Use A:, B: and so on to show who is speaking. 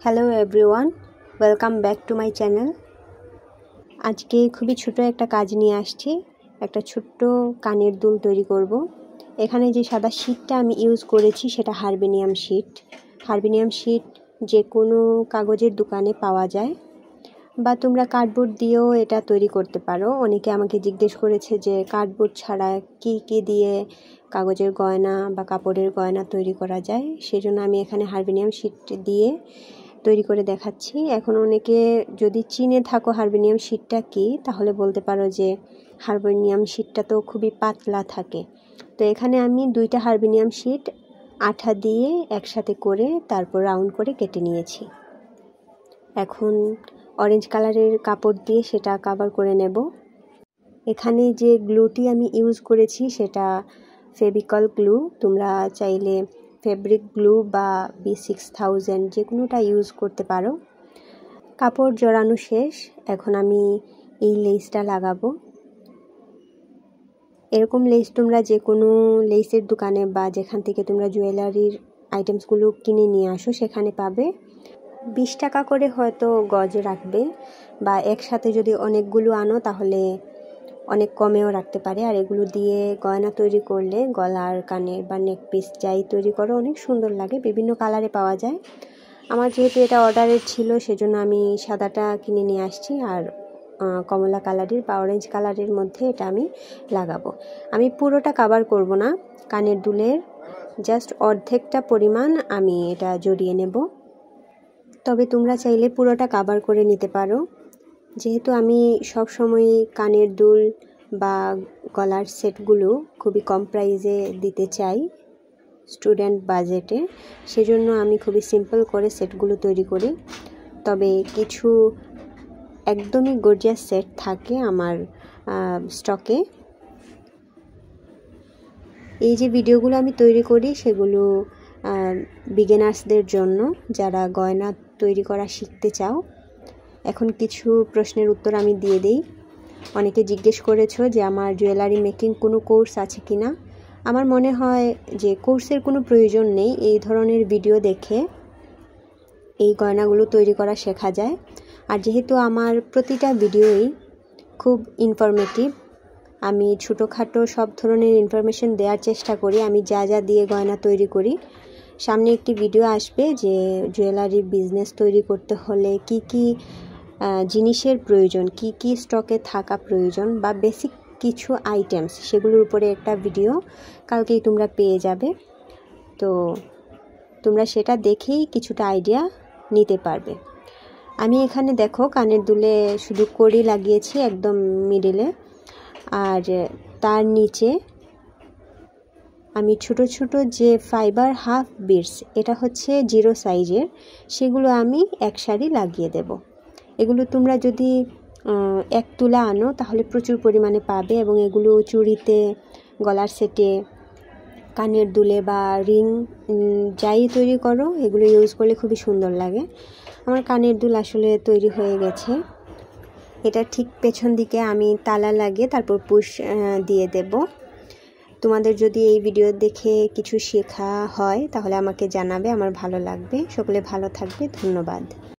A: Hello everyone, welcome back to my channel. আজকে খুবই ছোট একটা কাজ নিয়ে আসছি। একটা ছোট্ট কানের দুল তৈরি করব। এখানে যে সাদা শীটটা আমি ইউজ করেছি সেটা হারবেনিয়াম শীট। হারবেনিয়াম শীট যে কোনো কাগজের দোকানে পাওয়া যায়, বা তোমরা কার্ডবোর্ড দিয়েও এটা তৈরি করতে পারো। অনেকে আমাকে জিজ্ঞেস করেছে যে কার্ডবোর্ড ছাড়া কি দিয়ে কাগজের গয়না বা কাপড়ের গয়না তৈরি করা যায়, সেজন্য আমি এখানে হারবেনিয়াম শীট দিয়ে তৈরি করে দেখাচ্ছি। এখন অনেকে যদি চিনে থাকো হারবেনিয়াম শীটটা কি, তাহলে বলতে পারো যে হারবেনিয়াম শীটটা তো খুবই পাতলা থাকে। তো এখানে আমি 2টা হারবেনিয়াম শীট আঠা দিয়ে একসাথে করে তারপর রাউন্ড করে কেটে নিয়েছি। এখন অরেঞ্জ কালারের কাপড় দিয়ে সেটা কভার করে নেব। এখানে যে গ্লুটি আমি ইউজ করেছি সেটা ফেভিকল গ্লু। তোমরা চাইলে ফেব্রিক গ্লু বা B6000 যে কোনোটা ইউজ করতে পারো। কাপড় জড়ানো শেষ। এখন আমি এই লেসটা লাগাবো। এরকম লেস তোমরা যে কোনো লেসের দোকানে বা যেখান থেকে তোমরা জুয়েলারির আইটেমসগুলো কিনে নিয়ে আসো সেখানে পাবে। 20 টাকা করে হয়তো গজ রাখবে, বা একসাথে যদি অনেকগুলো আনো তাহলে অনেক কমেও রাখতে পারে। আর এগুলো দিয়ে গয়না তৈরি করলে গলার, কানের বা নেক পিস যাই তৈরি করো অনেক সুন্দর লাগে। বিভিন্ন কালারে পাওয়া যায়। আমার যেহেতু এটা অর্ডারের ছিল সেজন্য আমি সাদাটা কিনে নিয়ে আসছি, আর কমলা কালারের বা অরেঞ্জ কালারের মধ্যে এটা আমি লাগাবো। আমি পুরোটা কভার করব না, কানের দুলের জাস্ট অর্ধেকটা পরিমাণ আমি এটা জড়িয়ে নেব। তবে তোমরা চাইলে পুরোটা কভার করে নিতে পারো। যেহেতু আমি সব সময় কানের দুল বা গলার সেটগুলো খুবই কম প্রাইসে দিতে চাই স্টুডেন্ট বাজেটে, সেজন্য আমি খুবই সিম্পল করে সেটগুলো তৈরি করি। তবে কিছু একদমই গর্জিয়াস সেট থাকে আমার স্টকে। এই যে ভিডিওগুলো আমি তৈরি করি সেগুলো বিগিনার্সদের জন্য, যারা গয়না তৈরি করা শিখতে চাও। এখন কিছু প্রশ্নের উত্তর আমি দিয়ে দেই। অনেকে জিজ্ঞেস করেছো যে আমার জুয়েলারি মেকিং কোনো কোর্স আছে কি না। আমার মনে হয় যে কোর্সের কোনো প্রয়োজন নেই। এই ধরনের ভিডিও দেখে এই গয়নাগুলো তৈরি করা শেখা যায়। আর যেহেতু আমার প্রতিটা ভিডিওই খুব ইনফরমেটিভ, আমি ছোটোখাটো সব ধরনের ইনফরমেশন দেওয়ার চেষ্টা করি। আমি যা যা দিয়ে গয়না তৈরি করি। সামনে একটি ভিডিও আসবে যে জুয়েলারি বিজনেস তৈরি করতে হলে কি কি জিনিসের প্রয়োজন, কি কি স্টকে থাকা প্রয়োজন, বা বেসিক কিছু আইটেমস, সেগুলোর উপরে একটা ভিডিও কালকেই তোমরা পেয়ে যাবে। তো তোমরা সেটা দেখেই কিছুটা আইডিয়া নিতে পারবে। আমি এখানে দেখো কানের দুলে শুধু কড়ি লাগিয়েছি একদম মিডিলে, আর তার নিচে আমি ছোট ছোট যে ফাইবার হাফ বিটস, এটা হচ্ছে 0 সাইজের, সেগুলো আমি এক সারি লাগিয়ে দেব। এগুলো তোমরা যদি 1 তুলা আনো তাহলে প্রচুর পরিমাণে পাবে, এবং এগুলো চুড়িতে, গলার সেটে, কানের দুলে বা রিং যাই তৈরি করো এগুলো ইউজ করলে খুবই সুন্দর লাগে। আমার কানের দুল আসলে তৈরি হয়ে গেছে। এটা ঠিক পেছন দিকে আমি তালা লাগিয়ে তারপর পুশ দিয়ে দেব। তোমাদের যদি এই ভিডিও দেখে কিছু শেখা হয় তাহলে আমাকে জানাবে, আমার ভালো লাগবে। সকলে ভালো থাকবে, ধন্যবাদ।